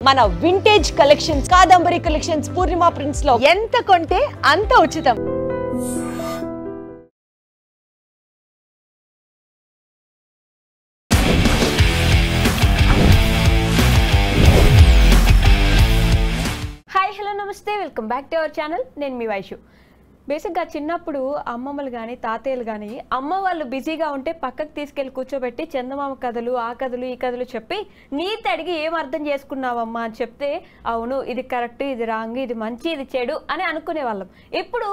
మన vintage collections, Kadambari collections, పూర్ణిమ prints లో ఎంత కొంటే అంత ఉచితం. హాయ్, హలో, నమస్తే, welcome back to our channel. నేను మీ వైషు. బేసిక్గా చిన్నప్పుడు అమ్మమ్మలు కానీ తాతయ్యలు కానీ అమ్మ వాళ్ళు బిజీగా ఉంటే పక్కకు తీసుకెళ్ళి కూర్చోబెట్టి చందమామ కథలు, ఆ కథలు, ఈ కథలు చెప్పి నీతి అడిగి ఏం అర్థం చేసుకున్నావమ్మా అని చెప్తే అవును ఇది కరెక్ట్, ఇది రాంగ్, ఇది మంచి, ఇది చెడు అని అనుకునే వాళ్ళం. ఇప్పుడు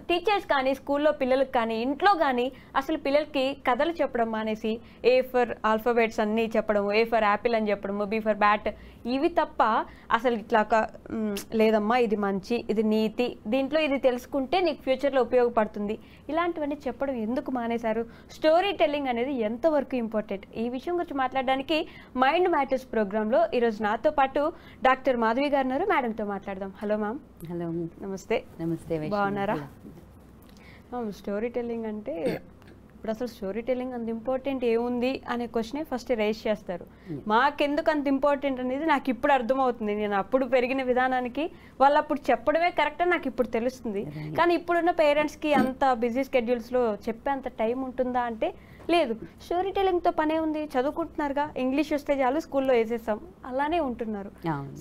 టీచర్స్ కానీ స్కూల్లో పిల్లలకు కానీ ఇంట్లో కానీ అసలు పిల్లలకి కథలు చెప్పడం మానేసి ఏ ఫర్ ఆల్ఫాబెట్స్ అన్నీ చెప్పడము, ఏ ఫర్ యాపిల్ అని చెప్పడము, బి ఫర్ బ్యాట్, ఇవి తప్ప అసలు ఇట్లా లేదమ్మా ఇది మంచి, ఇది నీతి, దీంట్లో ఇది తెలుసుకుంటే నీకు ఫ్యూచర్లో ఉపయోగపడుతుంది, ఇలాంటివన్నీ చెప్పడం ఎందుకు మానేశారు? స్టోరీ టెల్లింగ్ అనేది ఎంతవరకు ఇంపార్టెంట్? ఈ విషయం గురించి మాట్లాడడానికి మైండ్ మ్యాటర్స్ ప్రోగ్రాంలో ఈరోజు నాతో పాటు డాక్టర్ మాధవి గారు ఉన్నారు. మేడంతో మాట్లాడదాం. Hello ma'am. హలో, నమస్తే. నమస్తే. బాగున్నారా మ్యామ్? స్టోరీ టెల్లింగ్ అంటే ఇప్పుడు అసలు స్టోరీ టెల్లింగ్ అంత ఇంపార్టెంట్ ఏముంది అనే క్వశ్చనే ఫస్ట్ రైజ్ చేస్తారు. మాకెందుకు అంత ఇంపార్టెంట్ అనేది నాకు ఇప్పుడు అర్థమవుతుంది. నేను అప్పుడు పెరిగిన విధానానికి వాళ్ళు అప్పుడు చెప్పడమే కరెక్ట్ అని నాకు ఇప్పుడు తెలుస్తుంది. కానీ ఇప్పుడున్న పేరెంట్స్కి అంత బిజీ స్కెడ్యూల్స్లో చెప్పే అంత టైం ఉంటుందా అంటే లేదు. స్టోరీ టెల్లింగ్తో పనే ఉంది, చదువుకుంటున్నారుగా, ఇంగ్లీష్ వస్తే చాలు స్కూల్లో వేసేసాం, అలానే ఉంటున్నారు.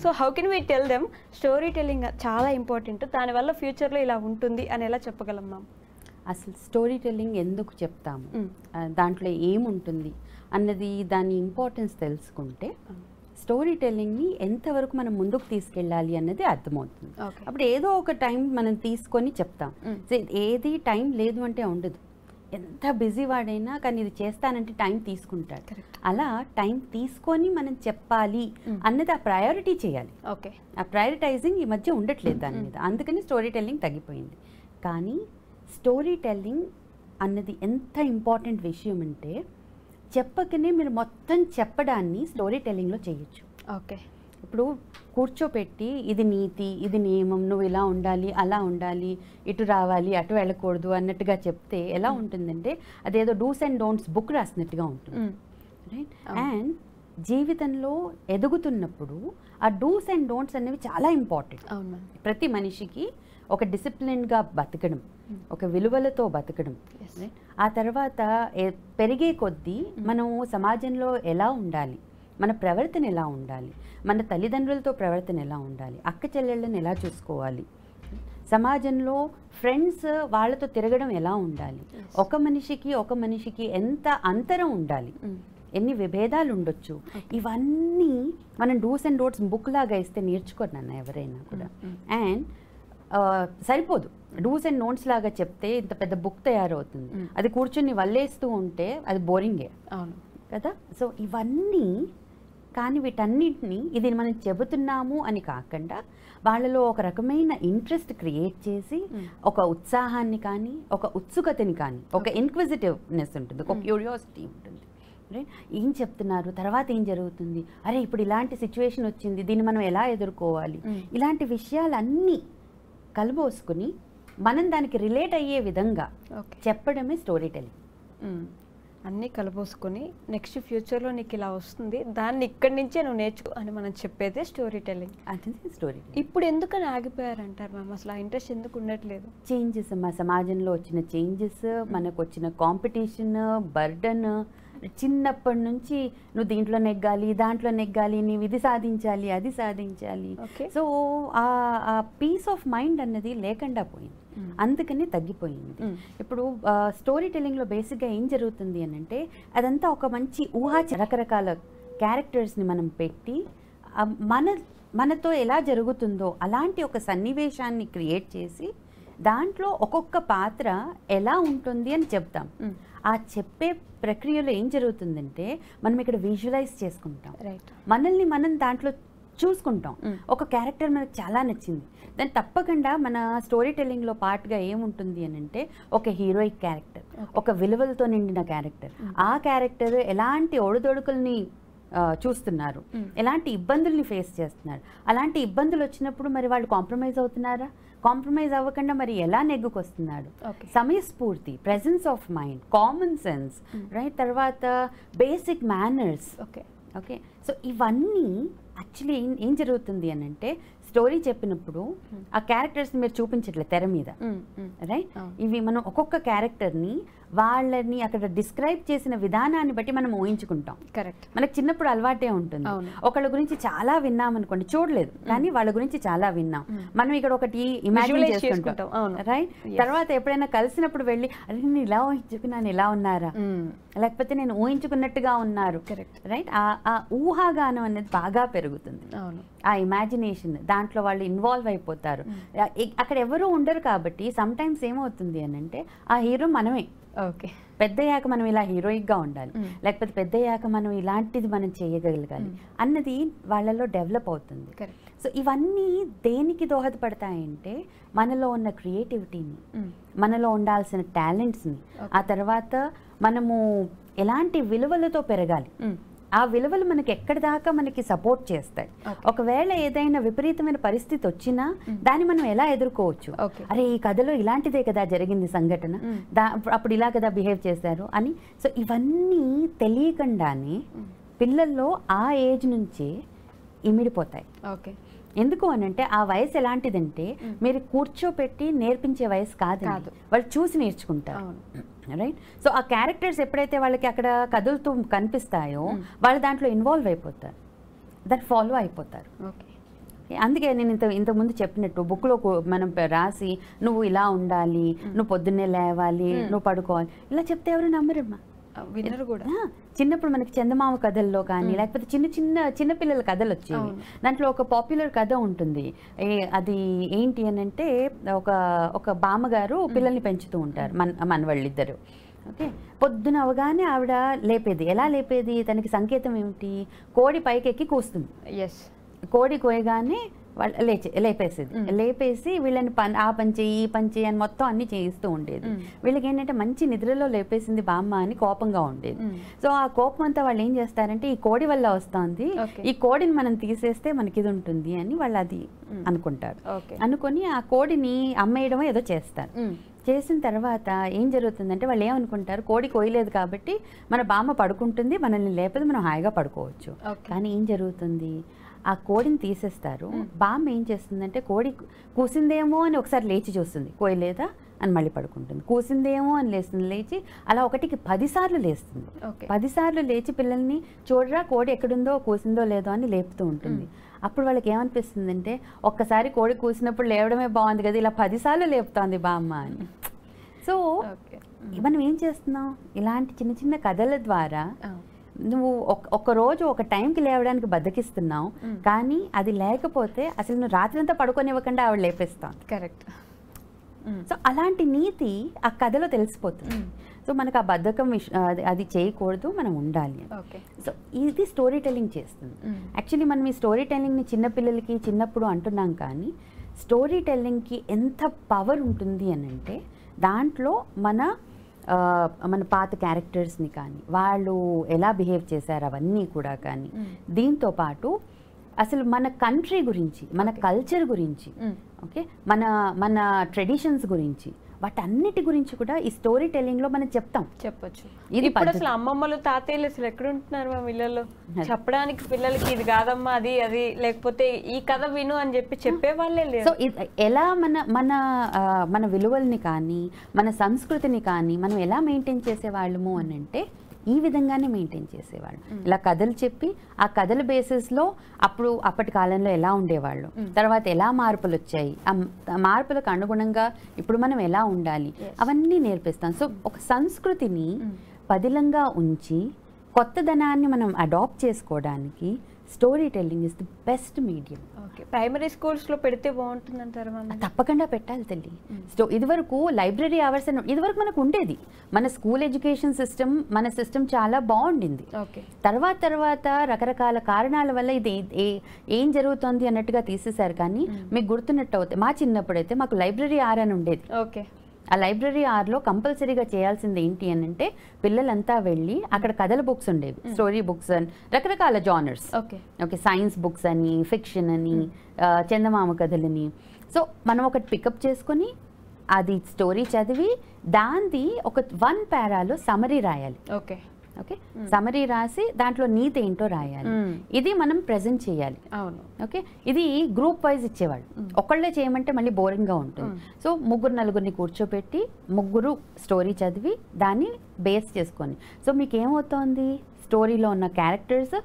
So how can we tell them story telling చాలా ఇంపార్టెంట్, దానివల్ల ఫ్యూచర్లో ఇలా ఉంటుంది అని ఎలా చెప్పగలం మ్యామ్? అసలు స్టోరీ టెల్లింగ్ ఎందుకు చెప్తాము, దాంట్లో ఏముంటుంది అన్నది, దాని ఇంపార్టెన్స్ తెలుసుకుంటే స్టోరీ టెల్లింగ్ని ఎంతవరకు మనం ముందుకు తీసుకెళ్ళాలి అన్నది అర్థమవుతుంది. అప్పుడు ఏదో ఒక టైం మనం తీసుకొని చెప్తాం. ఏది టైం లేదు అంటే ఉండదు. ఎంత బిజీ వాడైనా కానీ ఇది చేస్తానంటే టైం తీసుకుంటాడు. అలా టైం తీసుకొని మనం చెప్పాలి అన్నది ఆ ప్రయారిటీ చేయాలి. ఓకే, ఆ ప్రయారిటైజింగ్ ఈ మధ్య ఉండట్లేదు దాని మీద, అందుకని స్టోరీ టెల్లింగ్ తగ్గిపోయింది. కానీ స్టోరీ టెల్లింగ్ అన్నది ఎంత ఇంపార్టెంట్ విషయం అంటే చెప్పకనే మీరు మొత్తం చెప్పడాన్ని స్టోరీ టెల్లింగ్లో చేయొచ్చు. ఓకే, ఇప్పుడు కూర్చోపెట్టి ఇది నీతి, ఇది నియమం, నువ్వు ఇలా ఉండాలి, అలా ఉండాలి, ఇటు రావాలి, అటు వెళ్ళకూడదు అన్నట్టుగా చెప్తే ఎలా ఉంటుందంటే అదేదో డూస్ అండ్ డోంట్స్ బుక్ రాసినట్టుగా ఉంటుంది, రైట్? అండ్ జీవితంలో ఎదుగుతున్నప్పుడు ఆ డూస్ అండ్ డోంట్స్ అనేవి చాలా ఇంపార్టెంట్. ప్రతి మనిషికి ఒక డిసిప్లిన్గా బతకడం, ఒక విలువలతో బతకడం, ఆ తర్వాత పెరిగే కొద్దీ మనం సమాజంలో ఎలా ఉండాలి, మన ప్రవర్తన ఎలా ఉండాలి, మన తల్లిదండ్రులతో ప్రవర్తన ఎలా ఉండాలి, అక్క చెల్లెళ్ళని ఎలా చూసుకోవాలి, సమాజంలో ఫ్రెండ్స్ వాళ్ళతో తిరగడం ఎలా ఉండాలి, ఒక మనిషికి ఎంత అంతరం ఉండాలి, ఎన్ని విభేదాలు ఉండొచ్చు, ఇవన్నీ మనం డూస్ అండ్ డోంట్స్ బుక్ లాగా ఇస్తే నేర్చుకున్నాను ఎవరైనా కూడా. అండ్ సరిపోదు, డూస్ అండ్ నోట్స్ లాగా చెప్తే ఇంత పెద్ద బుక్ తయారవుతుంది, అది కూర్చొని వల్లేస్తూ ఉంటే అది బోరింగే కదా. సో ఇవన్నీ కానీ వీటన్నిటిని ఇది మనం చెబుతున్నాము అని కాకుండా వాళ్ళలో ఒక రకమైన ఇంట్రెస్ట్ క్రియేట్ చేసి ఒక ఉత్సాహాన్ని కానీ, ఒక ఉత్సుకతని కానీ, ఒక ఇన్క్విజిటివ్నెస్ ఉంటుంది, ఒక క్యూరియాసిటీ ఉంటుంది. ఏం చెప్తున్నారు, తర్వాత ఏం జరుగుతుంది, అరే ఇప్పుడు ఇలాంటి సిచ్యువేషన్ వచ్చింది, దీన్ని మనం ఎలా ఎదుర్కోవాలి, ఇలాంటి విషయాలన్నీ కలబోసుకుని మనం దానికి రిలేట్ అయ్యే విధంగా చెప్పడమే స్టోరీ టెల్లింగ్. అన్నీ కలబోసుకొని నెక్స్ట్ ఫ్యూచర్లో నీకు ఇలా వస్తుంది, దాన్ని ఇక్కడి నుంచే నువ్వు నేర్చుకో అని మనం చెప్పేదే స్టోరీ టెల్లింగ్. అదే స్టోరీ. ఇప్పుడు ఎందుకని ఆగిపోయారంటారు మ్యామ్? అసలు ఆ ఇంట్రెస్ట్ ఎందుకు ఉండట్లేదు? చేంజెస్, మా సమాజంలో వచ్చిన చేంజెస్, మనకు వచ్చిన కాంపిటీషన్, బర్డన్, చిన్నప్పటి నుంచి నువ్వు దీంట్లో నెగ్గాలి, దాంట్లో నెగ్గాలి, నీవు ఇది సాధించాలి, అది సాధించాలి. సో ఆ పీస్ ఆఫ్ మైండ్ అన్నది లేకుండా పోయింది, అందుకని తగ్గిపోయింది. ఇప్పుడు స్టోరీ టెల్లింగ్లో బేసిక్గా ఏం జరుగుతుంది అని అంటే అదంతా ఒక మంచి రకరకాల క్యారెక్టర్స్ని మనం పెట్టి మనతో ఎలా జరుగుతుందో అలాంటి ఒక సన్నివేశాన్ని క్రియేట్ చేసి దాంట్లో ఒక్కొక్క పాత్ర ఎలా ఉంటుంది అని చెప్తాం. ఆ చెప్పే ప్రక్రియలో ఏం జరుగుతుందంటే మనం ఇక్కడ విజువలైజ్ చేసుకుంటాం, మనల్ని మనం దాంట్లో చూసుకుంటాం. ఒక క్యారెక్టర్ మనకు చాలా నచ్చింది, దాన్ని తప్పకుండా మన స్టోరీ టెల్లింగ్లో పార్ట్గా ఏముంటుంది అని అంటే ఒక హీరోయిక్ క్యారెక్టర్, ఒక విలువలతో నిండిన క్యారెక్టర్. ఆ క్యారెక్టర్ ఎలాంటి ఒడిదొడుకుల్ని చూస్తున్నారు, ఎలాంటి ఇబ్బందుల్ని ఫేస్ చేస్తున్నారు, అలాంటి ఇబ్బందులు వచ్చినప్పుడు మరి వాళ్ళు కాంప్రమైజ్ అవుతున్నారా, కాంప్రమైజ్ అవ్వకుండా మరి ఎలా నెగ్గుకొస్తున్నాడు, సమయస్ఫూర్తి, presence of mind, common sense, right, తర్వాత బేసిక్ మేనర్స్. ఓకే, సో ఇవన్నీ యాక్చువల్లీ ఏం జరుగుతుంది అని అంటే స్టోరీ చెప్పినప్పుడు ఆ క్యారెక్టర్స్ని మీరు చూపించట్లేదు తెర మీద, రైట్? ఇవి మనం ఒక్కొక్క క్యారెక్టర్ని వాళ్ళని అక్కడ డిస్క్రైబ్ చేసిన విధానాన్ని బట్టి మనం ఊహించుకుంటాం. కరెక్ట్. మనకు చిన్నప్పుడు అలవాటే ఉంటుంది. ఒకళ్ళ గురించి చాలా విన్నాం అనుకోండి, చూడలేదు కానీ వాళ్ళ గురించి చాలా విన్నాం, మనం ఇక్కడ ఒకటి ఇమాజిన్ చేసుకుంటాం, రైట్? తర్వాత ఎప్పుడైనా కలిసినప్పుడు వెళ్ళి అరే నేను ఇలా ఊహించుకున్నాను, ఇలా ఉన్నారా, లేకపోతే నేను ఊహించుకున్నట్టుగా ఉన్నారు, రైట్? ఆ ఊహాగానం అనేది బాగా పెరుగుతుంది, ఆ ఇమాజినేషన్, దాంట్లో వాళ్ళు ఇన్వాల్వ్ అయిపోతారు. అక్కడ ఎవరు ఉండరు కాబట్టి సమ్ టైమ్స్ ఏమవుతుంది అని అంటే ఆ హీరో మనమే. ఓకే, పెద్దయ్యాక మనం ఇలా హీరోయిక్గా ఉండాలి, లేకపోతే పెద్దయ్యాక మనం ఇలాంటిది మనం చేయగలగాలి అన్నది వాళ్ళలో డెవలప్ అవుతుంది. సో ఇవన్నీ దేనికి దోహదపడతాయంటే మనలో ఉన్న క్రియేటివిటీని, మనలో ఉండాల్సిన టాలెంట్స్ని, ఆ తర్వాత మనము ఎలాంటి విలువలతో పెరగాలి, ఆ విలువలు మనకి ఎక్కడి దాకా మనకి సపోర్ట్ చేస్తాయి. ఒకవేళ ఏదైనా విపరీతమైన పరిస్థితి వచ్చినా దాన్ని మనం ఎలా ఎదుర్కోవచ్చు, అరే ఈ కథలో ఇలాంటిదే కదా జరిగింది సంఘటన, అప్పుడు ఇలా కదా బిహేవ్ చేశారు అని. సో ఇవన్నీ తెలియకుండానే పిల్లల్లో ఆ ఏజ్ నుంచే ఇమిడిపోతాయి. ఓకే, ఎందుకు అని అంటే ఆ వయసు ఎలాంటిదంటే మీరు కూర్చోపెట్టి నేర్పించే వయసు కాదు, వాళ్ళు చూసి నేర్చుకుంటారు, రైట్? సో ఆ క్యారెక్టర్స్ ఎప్పుడైతే వాళ్ళకి అక్కడ కదులుతూ కనిపిస్తాయో వాళ్ళు దాంట్లో ఇన్వాల్వ్ అయిపోతారు, దాన్ని ఫాలో అయిపోతారు. అందుకే నేను ఇంతకుముందు చెప్పినట్టు బుక్లో మనం రాసి నువ్వు ఇలా ఉండాలి, నువ్వు పొద్దున్నే లేవాలి, నువ్వు పడుకోవాలి, ఇలా చెప్తే ఎవరు నమ్మరమ్మా, వినరు కూడా. చిన్నప్పుడు మనకి చందమామ కథల్లో కానీ లేకపోతే చిన్న పిల్లల కథలు వచ్చేవి. దాంట్లో ఒక పాపులర్ కథ ఉంటుంది, అది ఏంటి అని అంటే ఒక బామ్మగారు పిల్లల్ని పెంచుతూ ఉంటారు, మనవాళ్ళిద్దరు. ఓకే, పొద్దున అవగానే ఆవిడ లేపేది, ఎలా లేపేది, తనకి సంకేతం ఏమిటి, కోడి పైకెక్కి కూస్తుంది. కోడి కోయగానే వాళ్ళు లేపేసి వీళ్ళని ఆ పని చెయ్యి ఈ పని చెయ్యి అని మొత్తం అన్ని చేయిస్తూ ఉండేది. వీళ్ళకి ఏంటంటే మంచి నిద్రలో లేపేసింది బామ్మ అని కోపంగా ఉండేది. సో ఆ కోపం అంతా వాళ్ళు ఏం చేస్తారంటే ఈ కోడి వల్ల వస్తుంది, ఈ కోడిని మనం తీసేస్తే మనకి ఇది ఉంటుంది అని వాళ్ళు అది అనుకుంటారు. అనుకొని ఆ కోడిని అమ్మేయడమో ఏదో చేస్తారు. చేసిన తర్వాత ఏం జరుగుతుందంటే వాళ్ళు ఏమనుకుంటారు, కోడి కోయలేదు కాబట్టి మన బామ్మ పడుకుంటుంది, మనల్ని లేపది, మనం హాయిగా పడుకోవచ్చు. కానీ ఏం జరుగుతుంది, ఆ కోడిని తీసేస్తారు. బామ్మ ఏం చేస్తుందంటే కోడి కూసిందేమో అని ఒకసారి లేచి చూస్తుంది, కోయలేదా అని మళ్ళీ పడుకుంటుంది, కూసిందేమో అని లేచి అలా 1కి 10 సార్లు లేస్తుంది. 10 సార్లు లేచి పిల్లల్ని చూడరా కోడి ఎక్కడుందో కూసిందో లేదో అని లేపుతూ ఉంటుంది. అప్పుడు వాళ్ళకి ఏమనిపిస్తుందంటే ఒక్కసారి కోడి కూసినప్పుడు లేవడమే బాగుంది కదా, ఇలా 10 సార్లు లేపుతోంది బామ్మ అని. సో మనం ఏం చేస్తున్నాం, ఇలాంటి చిన్న చిన్న కథల ద్వారా నువ్వు ఒక రోజు ఒక టైంకి లేవడానికి బద్దకిస్తున్నావు, కానీ అది లేకపోతే అసలు నువ్వు రాత్రంతా పడుకోనివ్వకుండా ఆవిడ లేపేస్తాం. కరెక్ట్. సో అలాంటి నీతి ఆ కథలో తెలిసిపోతుంది. సో మనకు ఆ బద్ధకం అది చేయకూడదు, మనం ఉండాలి. సో ఇది స్టోరీ టెల్లింగ్ చేస్తుంది. యాక్చువల్లీ మనం ఈ స్టోరీ టెల్లింగ్ని చిన్నపిల్లలకి చిన్నప్పుడు అంటున్నాం, కానీ స్టోరీ టెల్లింగ్కి ఎంత పవర్ ఉంటుంది అని అంటే దాంట్లో మన పాత క్యారెక్టర్స్ని కానీ వాళ్ళు ఎలా బిహేవ్ చేశారు అవన్నీ కూడా కానీ, దీంతో పాటు అసలు మన కంట్రీ గురించి, మన కల్చర్ గురించి, ఓకే, మన ట్రెడిషన్స్ గురించి, వాటన్నిటి గురించి కూడా ఈ స్టోరీ టెల్లింగ్ లో మనం చెప్పొచ్చు. ఇది అసలు అమ్మమ్మలు తాతయ్యలు అసలు ఎక్కడుంటున్నారు మా పిల్లలు చెప్పడానికి, పిల్లలకి ఇది కాదమ్మా అది అది లేకపోతే ఈ కథ విను అని చెప్పే వాళ్ళే లేరు. సో ఎలా మన విలువల్ని కానీ మన సంస్కృతిని కానీ మనం ఎలా మెయింటైన్ చేసేవాళ్ళము అని అంటే ఈ విధంగానే మెయింటైన్ చేసేవాళ్ళు. ఇలా కథలు చెప్పి ఆ కథల బేసిస్లో అప్పటి కాలంలో ఎలా ఉండేవాళ్ళు, తర్వాత ఎలా మార్పులు వచ్చాయి, ఆ మార్పులకు అనుగుణంగా ఇప్పుడు మనం ఎలా ఉండాలి అవన్నీ నేర్పిస్తాం. సో ఒక సంస్కృతిని పదిలంగా ఉంచి కొత్తదనాన్ని మనం అడాప్ట్ చేసుకోవడానికి story telling is the best medium. Primary స్కూల్స్లో పెడితే బాగుంటుంది అంటారు? తప్పకుండా పెట్టాలి తల్లి. ఇదివరకు లైబ్రరీ అవర్స్ అని ఇదివరకు మనకు ఉండేది. మన స్కూల్ ఎడ్యుకేషన్ సిస్టమ్, మన సిస్టమ్ చాలా బాగుండింది. తర్వాత రకరకాల కారణాల వల్ల ఇది ఏం జరుగుతుంది అన్నట్టుగా తీసేశారు. కానీ మీకు గుర్తున్నట్టు అవుతాయి, మా చిన్నప్పుడైతే మాకు లైబ్రరీ ఆర్ అని ఉండేది. ఆ లైబ్రరీ ఆర్లో కంపల్సరీగా చేయాల్సింది ఏంటి అని అంటే పిల్లలంతా వెళ్ళి అక్కడ కథల బుక్స్ ఉండేవి, స్టోరీ బుక్స్ అని రకరకాల జానర్స్. ఓకే, సైన్స్ బుక్స్ అని, ఫిక్షన్ అని, చందమామ కథలని. సో మనం ఒకటి పికప్ చేసుకొని అది స్టోరీ చదివి దాన్ని ఒక 1 పారాలో సమరీ రాయాలి. ఓకే, సమరీ రాసి దాంట్లో నీతి ఏంటో రాయాలి. ఇది మనం ప్రెజెంట్ చేయాలి. అవును. ఓకే, ఇది గ్రూప్ వైజ్ ఇచ్చేవాళ్ళు. ఒకళ్ళే చేయమంటే మళ్ళీ బోరింగ్గా ఉంటుంది. సో ముగ్గురు నలుగురిని కూర్చోబెట్టి ముగ్గురు స్టోరీ చదివి దాన్ని బేస్ చేసుకొని, సో మీకు ఏమవుతోంది, స్టోరీలో ఉన్న క్యారెక్టర్స్,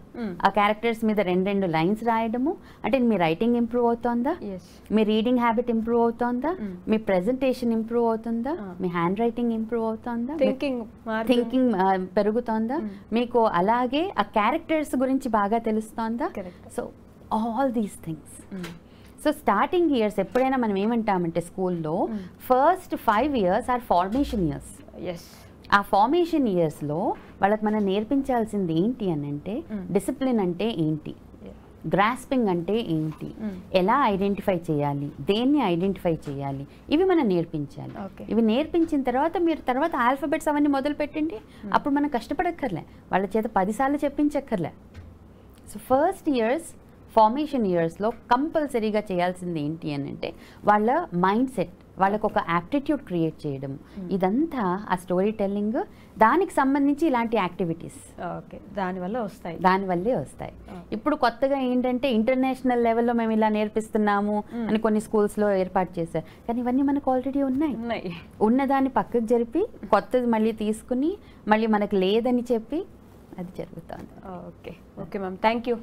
ఆ క్యారెక్టర్స్ మీద 2 లైన్స్ రాయడము, అంటే మీ రైటింగ్ ఇంప్రూవ్ అవుతుందా, మీ రీడింగ్ హ్యాబిట్ ఇంప్రూవ్ అవుతుందా, మీ ప్రెజెంటేషన్ ఇంప్రూవ్ అవుతుందా, మీ హ్యాండ్ రైటింగ్ ఇంప్రూవ్ అవుతుందా, థింకింగ్ పెరుగుతుందా, మీకు అలాగే ఆ క్యారెక్టర్స్ గురించి బాగా తెలుస్తోందా. So all these things. So starting years ఎప్పుడైనా మనం ఏమంటామంటే స్కూల్లో first 5 years are formation years. ఆ ఫార్మేషన్ ఇయర్స్లో వాళ్ళకి మనం నేర్పించాల్సింది ఏంటి అని అంటే, డిసిప్లిన్ అంటే ఏంటి, గ్రాస్పింగ్ అంటే ఏంటి, ఎలా ఐడెంటిఫై చేయాలి, దేన్ని ఐడెంటిఫై చేయాలి, ఇవి మనం నేర్పించాలి. ఇవి నేర్పించిన తర్వాత మీరు తర్వాత ఆల్ఫాబెట్స్ అవన్నీ మొదలు పెట్టండి. అప్పుడు మనం కష్టపడక్కర్లే, వాళ్ళ చేత 10 సార్లు చెప్పించక్కర్లే. సో ఫస్ట్ ఇయర్స్ ఫార్మేషన్ ఇయర్స్లో కంపల్సరీగా చేయాల్సింది ఏంటి అని అంటే, వాళ్ళ మైండ్ సెట్, వాళ్ళకు ఒక యాప్టిట్యూడ్ క్రియేట్ చేయడం, ఇదంతా ఆ స్టోరీ టెల్లింగ్, దానికి సంబంధించి ఇలాంటి యాక్టివిటీస్ దానివల్లే వస్తాయి. ఇప్పుడు కొత్తగా ఏంటంటే ఇంటర్నేషనల్ లెవెల్లో మేము ఇలా నేర్పిస్తున్నాము అని కొన్ని స్కూల్స్లో ఏర్పాటు చేశారు. కానీ ఇవన్నీ మనకు ఆల్రెడీ ఉన్నాయి. ఉన్నదాన్ని పక్కకు జరిపి కొత్తది మళ్ళీ తీసుకుని మళ్ళీ మనకు లేదని చెప్పి అది జరుగుతుంది. Okay ma'am, thank you.